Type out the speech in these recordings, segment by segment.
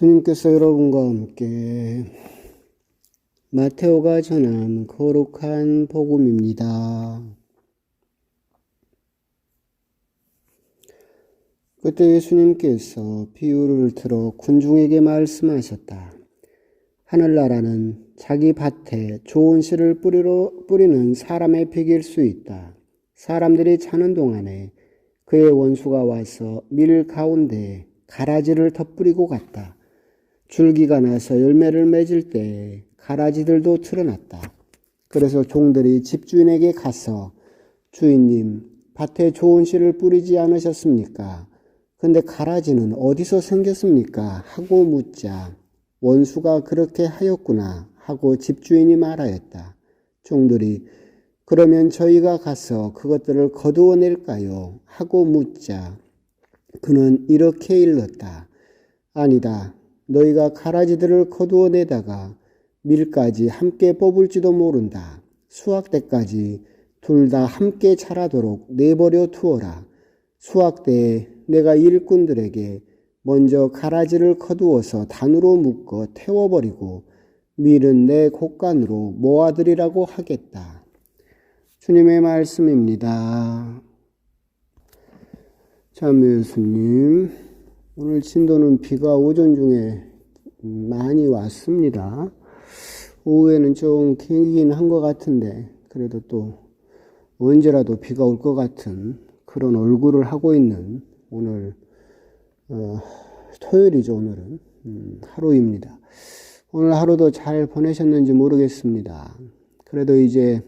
주님께서 여러분과 함께 마테오가 전한 거룩한 복음입니다. 그때 예수님께서 비유를 들어 군중에게 말씀하셨다. 하늘나라는 자기 밭에 좋은 씨를 뿌리는 사람의 비길 수 있다. 사람들이 자는 동안에 그의 원수가 와서 밀 가운데 가라지를 덧뿌리고 갔다. 줄기가 나서 열매를 맺을 때 가라지들도 드러났다. 그래서 종들이 집주인에게 가서 주인님, 밭에 좋은 씨를 뿌리지 않으셨습니까? 근데 가라지는 어디서 생겼습니까? 하고 묻자 원수가 그렇게 하였구나 하고 집주인이 말하였다. 종들이 그러면 저희가 가서 그것들을 거두어낼까요? 하고 묻자 그는 이렇게 일렀다. 아니다. 너희가 가라지들을 거두어내다가 밀까지 함께 뽑을지도 모른다. 수확 때까지 둘 다 함께 자라도록 내버려 두어라. 수확 때에 내가 일꾼들에게 먼저 가라지를 거두어서 단으로 묶어 태워버리고 밀은 내 곳간으로 모아들이라고 하겠다. 주님의 말씀입니다. 참여 예수님, 오늘 진도는 비가 오전 중에 많이 왔습니다. 오후에는 좀 길긴 한 것 같은데 그래도 또 언제라도 비가 올 것 같은 그런 얼굴을 하고 있는 오늘 토요일이죠. 오늘은 하루입니다. 오늘 하루도 잘 보내셨는지 모르겠습니다. 그래도 이제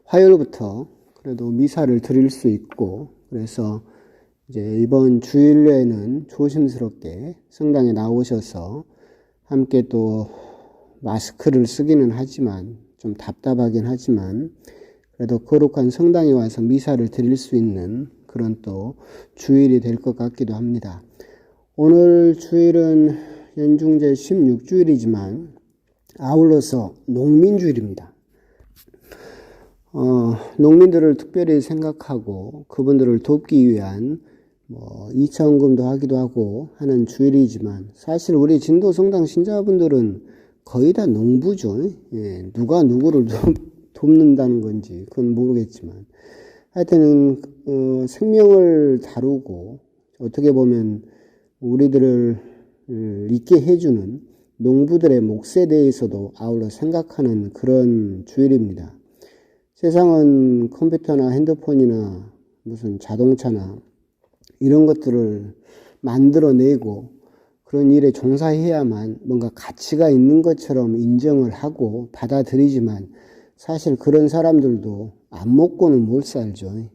화요일부터 그래도 미사를 드릴 수 있고 그래서 이제 이번 주일에는 조심스럽게 성당에 나오셔서 함께 또 마스크를 쓰기는 하지만 좀 답답하긴 하지만 그래도 거룩한 성당에 와서 미사를 드릴 수 있는 그런 또 주일이 될 것 같기도 합니다. 오늘 주일은 연중제 16주일이지만 아울러서 농민주일입니다. 농민들을 특별히 생각하고 그분들을 돕기 위한 이차원금도 하기도 하고 하는 주일이지만 사실 우리 진도성당 신자분들은 거의 다 농부죠. 예, 누가 누구를 돕는다는 건지 그건 모르겠지만 하여튼 생명을 다루고 어떻게 보면 우리들을 있게 해주는 농부들의 몫에 대해서도 아울러 생각하는 그런 주일입니다. 세상은 컴퓨터나 핸드폰이나 무슨 자동차나 이런 것들을 만들어내고 그런 일에 종사해야만 뭔가 가치가 있는 것처럼 인정을 하고 받아들이지만 사실 그런 사람들도 안 먹고는 못 살죠.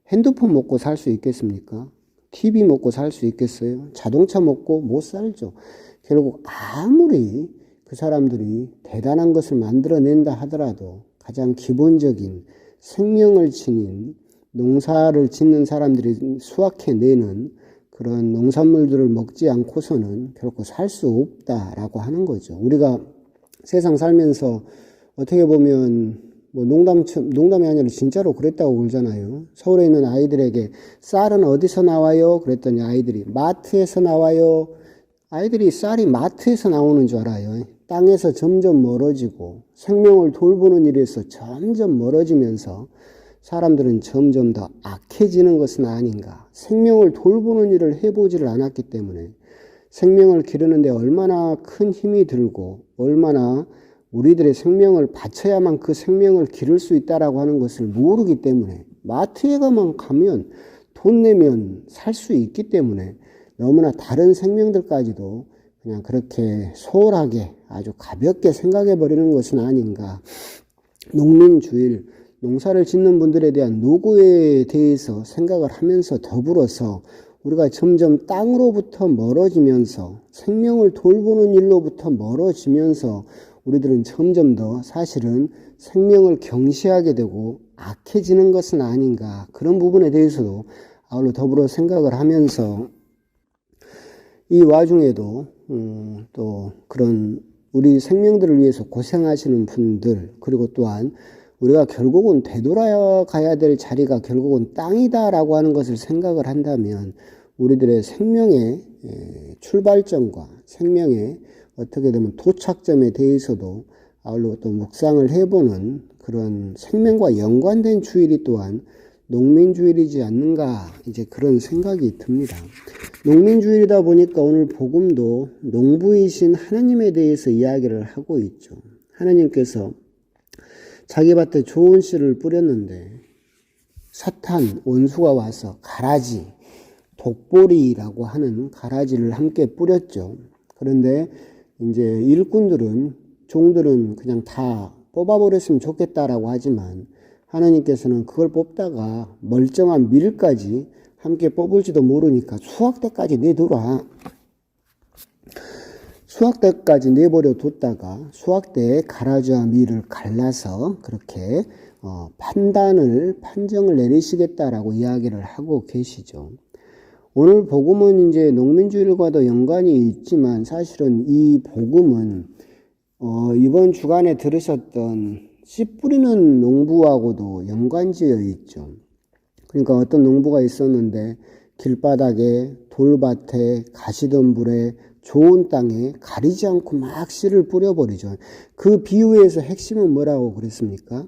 핸드폰 먹고 살 수 있겠습니까? TV 먹고 살 수 있겠어요? 자동차 먹고 못 살죠. 결국 아무리 그 사람들이 대단한 것을 만들어낸다 하더라도 가장 기본적인 생명을 지닌 농사를 짓는 사람들이 수확해내는 그런 농산물들을 먹지 않고서는 결코 살 수 없다라고 하는 거죠. 우리가 세상 살면서 어떻게 보면 농담이 아니라 진짜로 그랬다고 그러잖아요. 서울에 있는 아이들에게 쌀은 어디서 나와요? 그랬더니 아이들이 마트에서 나와요. 아이들이 쌀이 마트에서 나오는 줄 알아요. 땅에서 점점 멀어지고 생명을 돌보는 일에서 점점 멀어지면서 사람들은 점점 더 악해지는 것은 아닌가. 생명을 돌보는 일을 해보지를 않았기 때문에 생명을 기르는데 얼마나 큰 힘이 들고 얼마나 우리들의 생명을 바쳐야만 그 생명을 기를 수 있다라고 하는 것을 모르기 때문에 마트에 가면 돈 내면 살 수 있기 때문에 너무나 다른 생명들까지도 그냥 그렇게 소홀하게 아주 가볍게 생각해 버리는 것은 아닌가. 농민주일, 농사를 짓는 분들에 대한 노고에 대해서 생각을 하면서 더불어서 우리가 점점 땅으로부터 멀어지면서 생명을 돌보는 일로부터 멀어지면서 우리들은 점점 더 사실은 생명을 경시하게 되고 악해지는 것은 아닌가. 그런 부분에 대해서도 아울러 더불어 생각을 하면서 이 와중에도 또 그런 우리 생명들을 위해서 고생하시는 분들 그리고 또한 우리가 결국은 되돌아가야 될 자리가 결국은 땅이다라고 하는 것을 생각을 한다면 우리들의 생명의 출발점과 생명의 어떻게 되면 도착점에 대해서도 아울러 또 묵상을 해보는 그런 생명과 연관된 주일이 또한 농민주일이지 않는가, 이제 그런 생각이 듭니다. 농민주일이다 보니까 오늘 복음도 농부이신 하나님에 대해서 이야기를 하고 있죠. 하나님께서 자기 밭에 좋은 씨를 뿌렸는데 사탄, 원수가 와서 가라지, 독보리라고 하는 가라지를 함께 뿌렸죠. 그런데 이제 일꾼들은, 종들은 그냥 다 뽑아버렸으면 좋겠다라고 하지만 하나님께서는 그걸 뽑다가 멀쩡한 밀까지 함께 뽑을지도 모르니까 수확 때까지 내두라. 수확 때까지 내버려 뒀다가 수확 때에 가라지와 밀을 갈라서 그렇게 판정을 내리시겠다라고 이야기를 하고 계시죠. 오늘 복음은 이제 농민주일과도 연관이 있지만 사실은 이 복음은 이번 주간에 들으셨던 씨 뿌리는 농부하고도 연관지어 있죠. 그러니까 어떤 농부가 있었는데 길바닥에, 돌밭에, 가시덤불에, 좋은 땅에 가리지 않고 막 씨를 뿌려버리죠. 그 비유에서 핵심은 뭐라고 그랬습니까?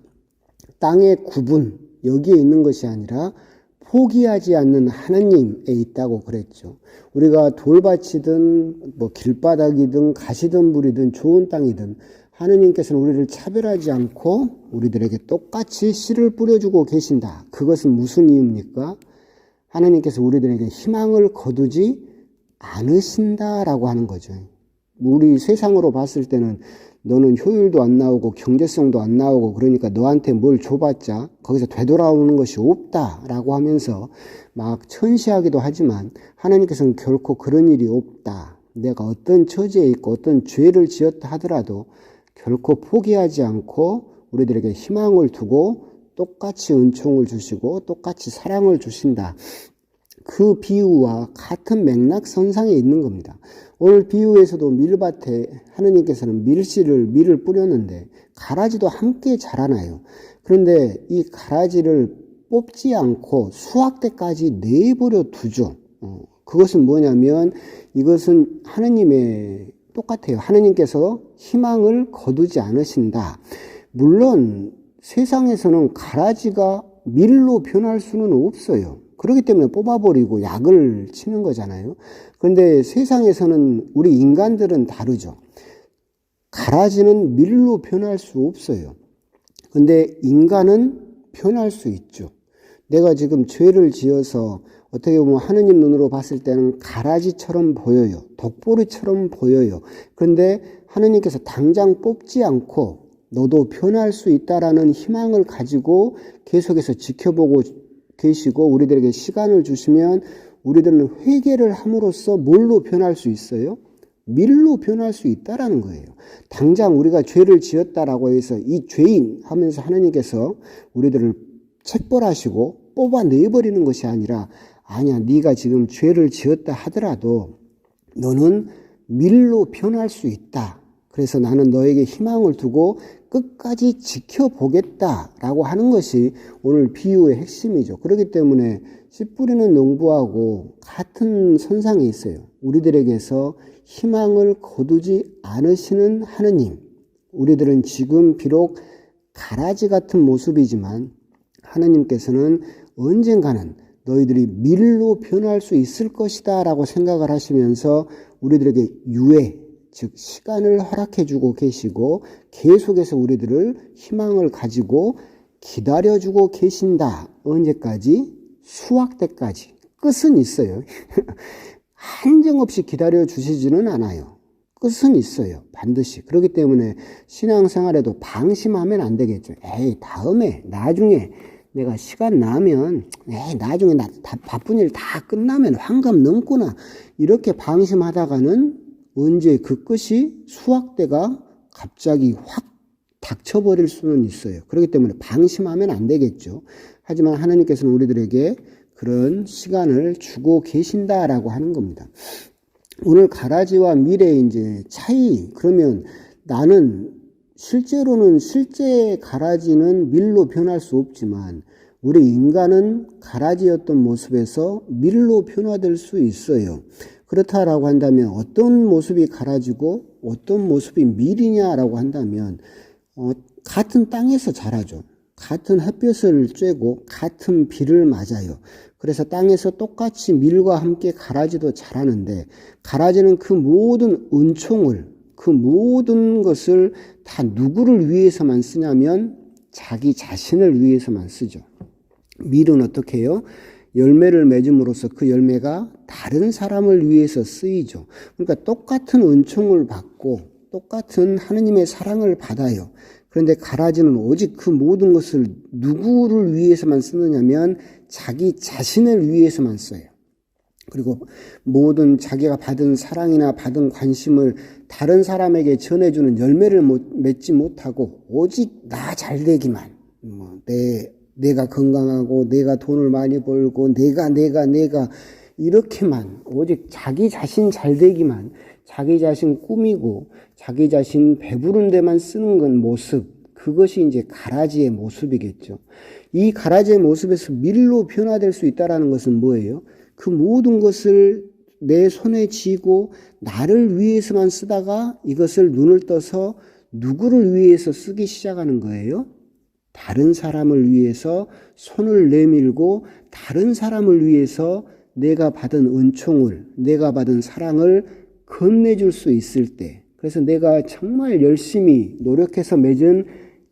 땅의 구분, 여기에 있는 것이 아니라 포기하지 않는 하나님에 있다고 그랬죠. 우리가 돌밭이든 뭐 길바닥이든 가시덤불이든 좋은 땅이든 하느님께서는 우리를 차별하지 않고 우리들에게 똑같이 씨를 뿌려주고 계신다. 그것은 무슨 이유입니까? 하나님께서 우리들에게 희망을 거두지 않으신다라고 하는 거죠. 우리 세상으로 봤을 때는 너는 효율도 안 나오고 경제성도 안 나오고 그러니까 너한테 뭘 줘봤자 거기서 되돌아오는 것이 없다라고 하면서 막 천시하기도 하지만 하나님께서는 결코 그런 일이 없다. 내가 어떤 처지에 있고 어떤 죄를 지었다 하더라도 결코 포기하지 않고 우리들에게 희망을 두고 똑같이 은총을 주시고 똑같이 사랑을 주신다. 그 비유와 같은 맥락선상에 있는 겁니다. 오늘 비유에서도 밀밭에 하느님께서는 밀을 뿌렸는데 가라지도 함께 자라나요. 그런데 이 가라지를 뽑지 않고 수확 때까지 내버려 두죠. 그것은 뭐냐면 이것은 하느님의 똑같아요. 하느님께서 희망을 거두지 않으신다. 물론 세상에서는 가라지가 밀로 변할 수는 없어요. 그렇기 때문에 뽑아버리고 약을 치는 거잖아요. 그런데 세상에서는 우리 인간들은 다르죠. 가라지는 밀로 변할 수 없어요. 그런데 인간은 변할 수 있죠. 내가 지금 죄를 지어서 어떻게 보면 하느님 눈으로 봤을 때는 가라지처럼 보여요. 독보리처럼 보여요. 그런데 하느님께서 당장 뽑지 않고 너도 변할 수 있다라는 희망을 가지고 계속해서 지켜보고 계시고 우리들에게 시간을 주시면 우리들은 회개를 함으로써 뭘로 변할 수 있어요? 밀로 변할 수 있다라는 거예요. 당장 우리가 죄를 지었다라고 해서 이 죄인 하면서 하나님께서 우리들을 책벌하시고 뽑아내버리는 것이 아니라 아니야, 네가 지금 죄를 지었다 하더라도 너는 밀로 변할 수 있다. 그래서 나는 너에게 희망을 두고 끝까지 지켜보겠다라고 하는 것이 오늘 비유의 핵심이죠. 그렇기 때문에 씨 뿌리는 농부하고 같은 선상에 있어요. 우리들에게서 희망을 거두지 않으시는 하느님. 우리들은 지금 비록 가라지 같은 모습이지만 하느님께서는 언젠가는 너희들이 밀로 변할 수 있을 것이다 라고 생각을 하시면서 우리들에게 유예, 즉 시간을 허락해 주고 계시고 계속해서 우리들을 희망을 가지고 기다려주고 계신다. 언제까지? 수확 때까지. 끝은 있어요. 한정없이 기다려주시지는 않아요. 끝은 있어요. 반드시. 그렇기 때문에 신앙생활에도 방심하면 안 되겠죠. 에이, 다음에, 나중에 내가 시간 나면, 나중에 나 바쁜 일 다 끝나면 환갑 넘구나. 이렇게 방심하다가는 언제 그 끝이 수확 때가 갑자기 확 닥쳐버릴 수는 있어요. 그렇기 때문에 방심하면 안 되겠죠. 하지만 하나님께서는 우리들에게 그런 시간을 주고 계신다라고 하는 겁니다. 오늘 가라지와 밀의 이제 차이, 그러면 나는 실제로는 실제 가라지는 밀로 변할 수 없지만 우리 인간은 가라지였던 모습에서 밀로 변화될 수 있어요. 그렇다라고 한다면 어떤 모습이 가라지고 어떤 모습이 밀이냐라고 한다면 같은 땅에서 자라죠. 같은 햇볕을 쬐고 같은 비를 맞아요. 그래서 땅에서 똑같이 밀과 함께 가라지도 자라는데 가라지는 그 모든 은총을 그 모든 것을 다 누구를 위해서만 쓰냐면 자기 자신을 위해서만 쓰죠. 밀은 어떻게 해요? 열매를 맺음으로써 그 열매가 다른 사람을 위해서 쓰이죠. 그러니까 똑같은 은총을 받고 똑같은 하느님의 사랑을 받아요. 그런데 가라지는 오직 그 모든 것을 누구를 위해서만 쓰느냐면 자기 자신을 위해서만 써요. 그리고 모든 자기가 받은 사랑이나 받은 관심을 다른 사람에게 전해주는 열매를 맺지 못하고 오직 나 잘되기만, 내가 건강하고 내가 돈을 많이 벌고 내가 이렇게만 오직 자기 자신 잘되기만, 자기 자신 꾸미고 자기 자신 배부른 데만 쓰는 건 모습, 그것이 이제 가라지의 모습이겠죠. 이 가라지의 모습에서 밀로 변화될 수 있다는 것은 뭐예요? 그 모든 것을 내 손에 쥐고 나를 위해서만 쓰다가 이것을 눈을 떠서 누구를 위해서 쓰기 시작하는 거예요? 다른 사람을 위해서 손을 내밀고 다른 사람을 위해서 내가 받은 은총을, 내가 받은 사랑을 건네줄 수 있을 때, 그래서 내가 정말 열심히 노력해서 맺은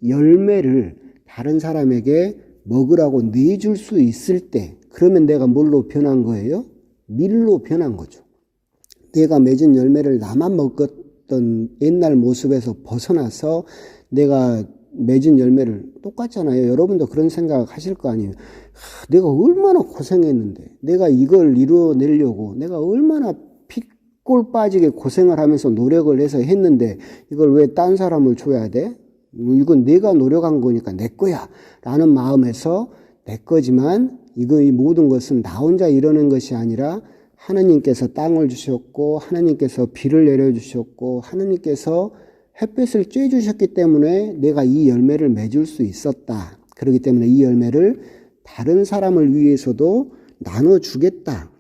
열매를 다른 사람에게 먹으라고 내줄 수 있을 때, 그러면 내가 뭘로 변한 거예요? 밀로 변한 거죠. 내가 맺은 열매를 나만 먹었던 옛날 모습에서 벗어나서 내가 맺은 열매를, 똑같잖아요. 여러분도 그런 생각 하실 거 아니에요. 내가 얼마나 고생했는데, 내가 이걸 이루어내려고 내가 얼마나 피골 빠지게 고생을 하면서 노력을 해서 했는데 이걸 왜 딴 사람을 줘야 돼? 이건 내가 노력한 거니까 내 거야 라는 마음에서 내 거지만 이 모든 것은 나 혼자 이뤄낸 것이 아니라 하나님께서 땅을 주셨고 하나님께서 비를 내려주셨고 하나님께서 햇볕을 쬐주셨기 때문에 내가 이 열매를 맺을 수 있었다. 그렇기 때문에 이 열매를 다른 사람을 위해서도 나눠주겠다.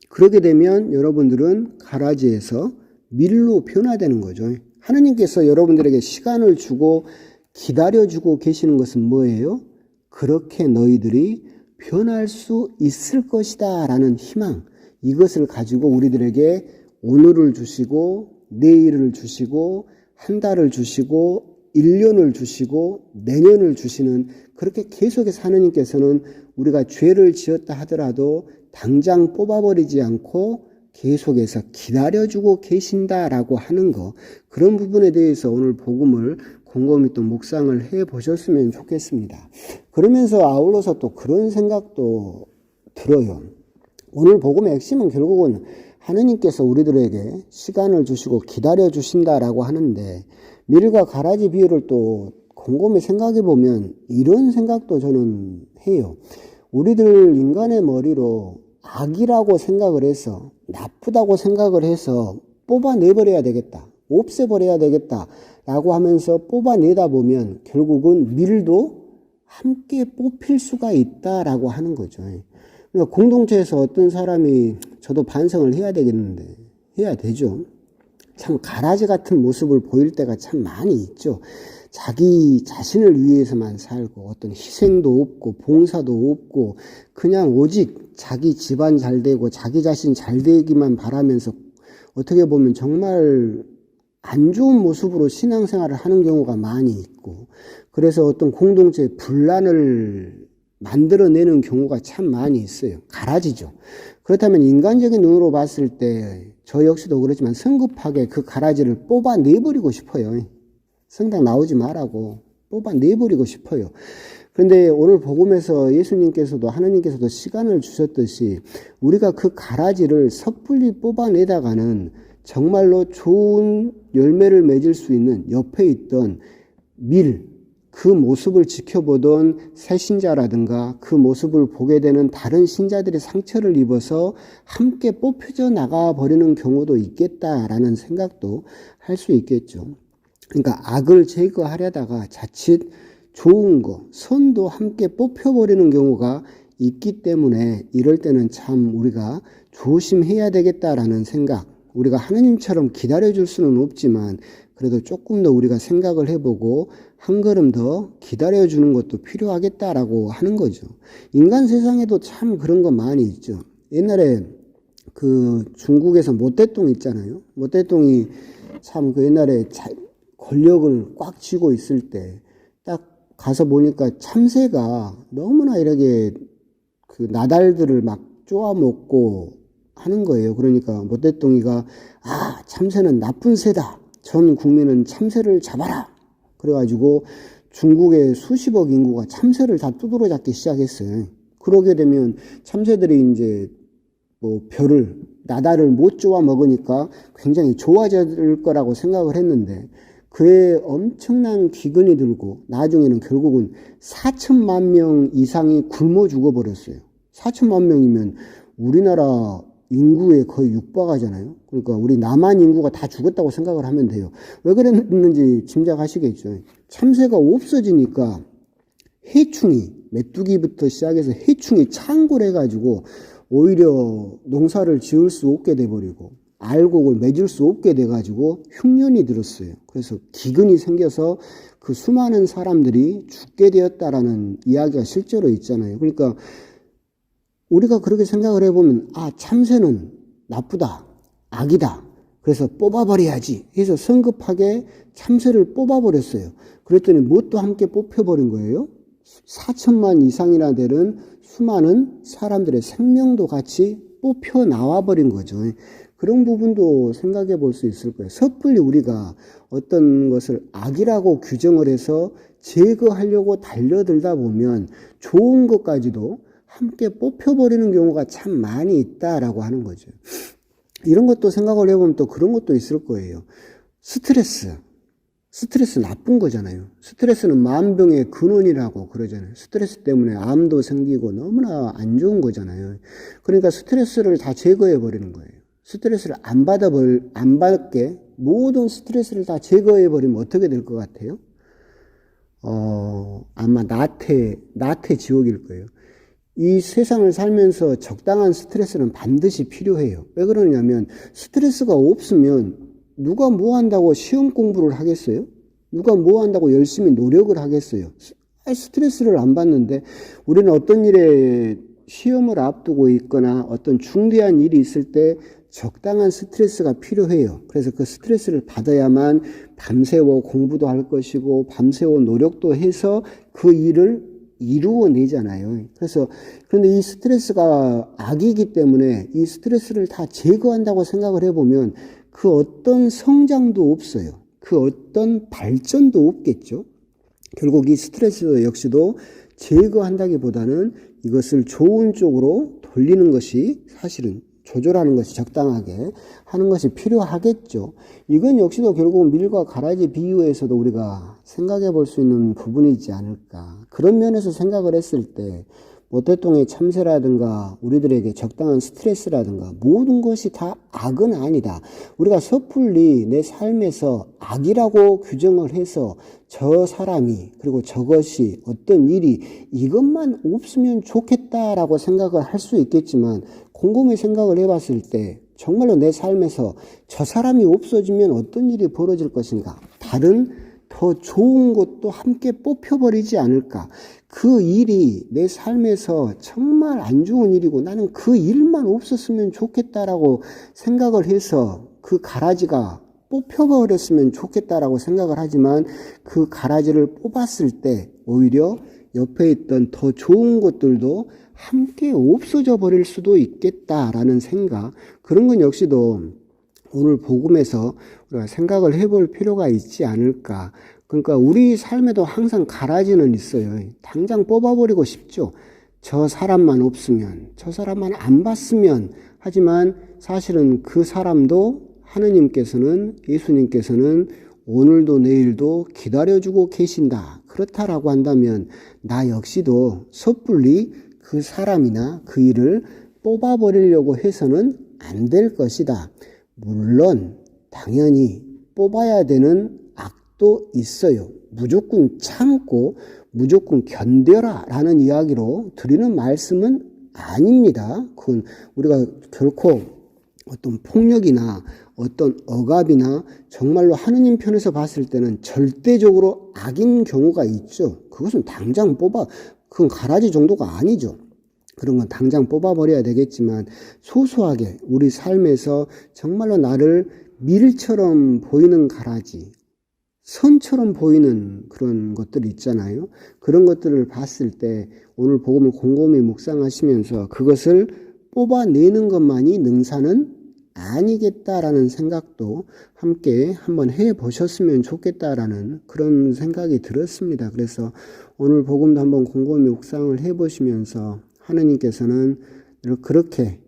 그렇게 되면 여러분들은 가라지에서 밀로 변화되는 거죠. 하나님께서 여러분들에게 시간을 주고 기다려주고 계시는 것은 뭐예요? 그렇게 너희들이 변할 수 있을 것이다 라는 희망, 이것을 가지고 우리들에게 오늘을 주시고 내일을 주시고 한 달을 주시고 1년을 주시고 내년을 주시는, 그렇게 계속해서 하나님께서는 우리가 죄를 지었다 하더라도 당장 뽑아버리지 않고 계속해서 기다려주고 계신다라고 하는 거, 그런 부분에 대해서 오늘 복음을 곰곰이 또 묵상을 해 보셨으면 좋겠습니다. 그러면서 아울러서 또 그런 생각도 들어요. 오늘 복음의 핵심은 결국은 하느님께서 우리들에게 시간을 주시고 기다려 주신다라고 하는데, 밀과 가라지 비유를 또 곰곰이 생각해 보면 이런 생각도 저는 해요. 우리들 인간의 머리로 악이라고 생각을 해서, 나쁘다고 생각을 해서 뽑아내버려야 되겠다, 없애버려야 되겠다 라고 하면서 뽑아내다 보면 결국은 밀도 함께 뽑힐 수가 있다라고 하는 거죠. 그러니까 공동체에서 어떤 사람이 저도 반성을 해야 되겠는데, 해야 되죠. 참 가라지 같은 모습을 보일 때가 참 많이 있죠. 자기 자신을 위해서만 살고 어떤 희생도 없고 봉사도 없고 그냥 오직 자기 집안 잘 되고 자기 자신 잘 되기만 바라면서 어떻게 보면 정말 안 좋은 모습으로 신앙생활을 하는 경우가 많이 있고, 그래서 어떤 공동체의 분란을 만들어내는 경우가 참 많이 있어요. 가라지죠. 그렇다면 인간적인 눈으로 봤을 때 저 역시도 그렇지만 성급하게 그 가라지를 뽑아내버리고 싶어요. 성당 나오지 말라고 뽑아내버리고 싶어요. 그런데 오늘 복음에서 예수님께서도 하나님께서도 시간을 주셨듯이 우리가 그 가라지를 섣불리 뽑아내다가는 정말로 좋은 열매를 맺을 수 있는 옆에 있던 밀, 그 모습을 지켜보던 새신자라든가 그 모습을 보게 되는 다른 신자들의 상처를 입어서 함께 뽑혀져 나가버리는 경우도 있겠다라는 생각도 할 수 있겠죠. 그러니까 악을 제거하려다가 자칫 좋은 거, 선도 함께 뽑혀버리는 경우가 있기 때문에 이럴 때는 참 우리가 조심해야 되겠다라는 생각, 우리가 하느님처럼 기다려줄 수는 없지만 그래도 조금 더 우리가 생각을 해보고 한 걸음 더 기다려주는 것도 필요하겠다라고 하는 거죠. 인간 세상에도 참 그런 거 많이 있죠. 옛날에 그 중국에서 모태똥 있잖아요. 모태똥이 참 그 옛날에 권력을 꽉 쥐고 있을 때 딱 가서 보니까 참새가 너무나 이렇게 그 나달들을 막 쪼아먹고 하는 거예요. 그러니까 모태똥이가 참새는 나쁜 새다. 전 국민은 참새를 잡아라. 그래가지고 중국의 수십억 인구가 참새를 다 두드러 잡기 시작했어요. 그러게 되면 참새들이 이제 뭐 나달을 못 쪼아 먹으니까 굉장히 좋아질 거라고 생각을 했는데 그에 엄청난 기근이 들고 나중에는 결국은 4천만 명 이상이 굶어 죽어버렸어요. 4천만 명이면 우리나라 인구에 거의 육박하잖아요. 그러니까 우리 남한 인구가 다 죽었다고 생각을 하면 돼요. 왜 그랬는지 짐작하시겠죠. 참새가 없어지니까 해충이, 메뚜기부터 시작해서 해충이 창궐해가지고 오히려 농사를 지을 수 없게 돼버리고 알곡을 맺을 수 없게 돼가지고 흉년이 들었어요. 그래서 기근이 생겨서 그 수많은 사람들이 죽게 되었다라는 이야기가 실제로 있잖아요. 그러니까 우리가 그렇게 생각을 해보면 참새는 나쁘다, 악이다. 그래서 뽑아버려야지 해서 성급하게 참새를 뽑아버렸어요. 그랬더니 뭣도 함께 뽑혀버린 거예요. 4천만 이상이나 되는 수많은 사람들의 생명도 같이 뽑혀 나와버린 거죠. 그런 부분도 생각해 볼 수 있을 거예요. 섣불리 우리가 어떤 것을 악이라고 규정을 해서 제거하려고 달려들다 보면 좋은 것까지도 함께 뽑혀버리는 경우가 참 많이 있다라고 하는 거죠. 이런 것도 생각을 해보면 또 그런 것도 있을 거예요. 스트레스 나쁜 거잖아요. 스트레스는 만병의 근원이라고 그러잖아요. 스트레스 때문에 암도 생기고 너무나 안 좋은 거잖아요. 그러니까 스트레스를 다 제거해 버리는 거예요. 스트레스를 안 받게 모든 스트레스를 다 제거해 버리면 어떻게 될 것 같아요? 아마 나태 지옥일 거예요. 이 세상을 살면서 적당한 스트레스는 반드시 필요해요. 왜 그러냐면 스트레스가 없으면 누가 뭐 한다고 시험 공부를 하겠어요? 누가 뭐 한다고 열심히 노력을 하겠어요? 스트레스를 안 받는데 우리는 어떤 일에 시험을 앞두고 있거나 어떤 중대한 일이 있을 때 적당한 스트레스가 필요해요. 그래서 그 스트레스를 받아야만 밤새워 공부도 할 것이고 밤새워 노력도 해서 그 일을 이루어내잖아요. 그런데 이 스트레스가 악이기 때문에 이 스트레스를 다 제거한다고 생각을 해보면 그 어떤 성장도 없어요. 그 어떤 발전도 없겠죠. 결국 이 스트레스 역시도 제거한다기보다는 이것을 좋은 쪽으로 돌리는 것이 사실은 조절하는 것이 적당하게 하는 것이 필요하겠죠. 이건 역시도 결국 밀과 가라지 비유에서도 우리가 생각해 볼 수 있는 부분이지 않을까. 그런 면에서 생각을 했을 때 모태똥의 참새라든가 우리들에게 적당한 스트레스라든가 모든 것이 다 악은 아니다. 우리가 섣불리 내 삶에서 악이라고 규정을 해서 저 사람이 그리고 저것이 어떤 일이 이것만 없으면 좋겠다라고 생각을 할 수 있겠지만 곰곰이 생각을 해봤을 때 정말로 내 삶에서 저 사람이 없어지면 어떤 일이 벌어질 것인가? 다른 더 좋은 것도 함께 뽑혀버리지 않을까? 그 일이 내 삶에서 정말 안 좋은 일이고 나는 그 일만 없었으면 좋겠다라고 생각을 해서 그 가라지가 뽑혀버렸으면 좋겠다라고 생각을 하지만 그 가라지를 뽑았을 때 오히려 옆에 있던 더 좋은 것들도 함께 없어져 버릴 수도 있겠다라는 생각, 그런 건 역시도 오늘 복음에서 우리가 생각을 해볼 필요가 있지 않을까. 그러니까 우리 삶에도 항상 가라지는 있어요. 당장 뽑아버리고 싶죠. 저 사람만 없으면, 저 사람만 안 봤으면. 하지만 사실은 그 사람도 하느님께서는, 예수님께서는 오늘도 내일도 기다려주고 계신다. 그렇다라고 한다면 나 역시도 섣불리 그 사람이나 그 일을 뽑아버리려고 해서는 안 될 것이다. 물론 당연히 뽑아야 되는 것도 있어요. 무조건 참고 무조건 견뎌라 라는 이야기로 드리는 말씀은 아닙니다. 그건 우리가 결코 어떤 폭력이나 어떤 억압이나 정말로 하느님 편에서 봤을 때는 절대적으로 악인 경우가 있죠. 그것은 당장 그건 가라지 정도가 아니죠. 그런 건 당장 뽑아버려야 되겠지만 소소하게 우리 삶에서 정말로 나를 밀처럼 보이는 가라지, 선처럼 보이는 그런 것들이 있잖아요. 그런 것들을 봤을 때 오늘 복음을 곰곰이 묵상하시면서 그것을 뽑아내는 것만이 능사는 아니겠다라는 생각도 함께 한번 해보셨으면 좋겠다라는 그런 생각이 들었습니다. 그래서 오늘 복음도 한번 곰곰이 묵상을 해보시면서 하느님께서는 그렇게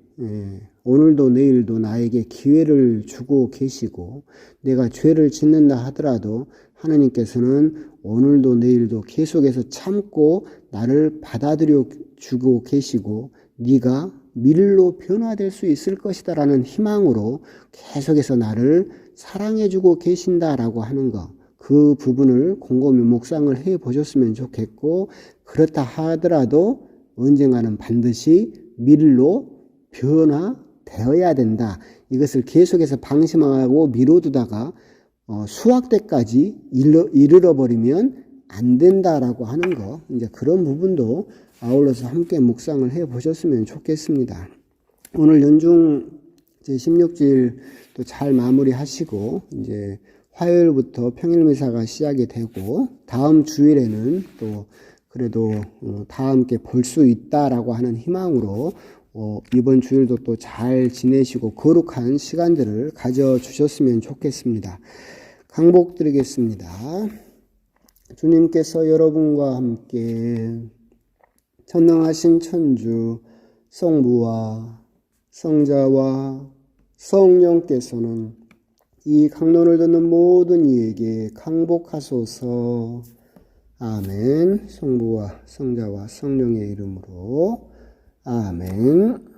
오늘도 내일도 나에게 기회를 주고 계시고 내가 죄를 짓는다 하더라도 하느님께서는 오늘도 내일도 계속해서 참고 나를 받아들여 주고 계시고 네가 밀로 변화될 수 있을 것이다 라는 희망으로 계속해서 나를 사랑해 주고 계신다라고 하는 것, 그 부분을 곰곰이 묵상을 해 보셨으면 좋겠고, 그렇다 하더라도 언젠가는 반드시 밀로 변화되어야 된다. 이것을 계속해서 방심하고 미뤄두다가 수학 때까지 이르러 버리면 안 된다라고 하는 거, 이제 그런 부분도 아울러서 함께 묵상을 해 보셨으면 좋겠습니다. 오늘 연중 제 16주일 또 잘 마무리하시고 이제 화요일부터 평일미사가 시작이 되고 다음 주일에는 또 그래도 다 함께 볼 수 있다라고 하는 희망으로 이번 주일도 또 잘 지내시고 거룩한 시간들을 가져주셨으면 좋겠습니다. 강복 드리겠습니다. 주님께서 여러분과 함께 전능하신 천주 성부와 성자와 성령께서는 이 강론을 듣는 모든 이에게 강복하소서. 아멘. 성부와 성자와 성령의 이름으로 아멘.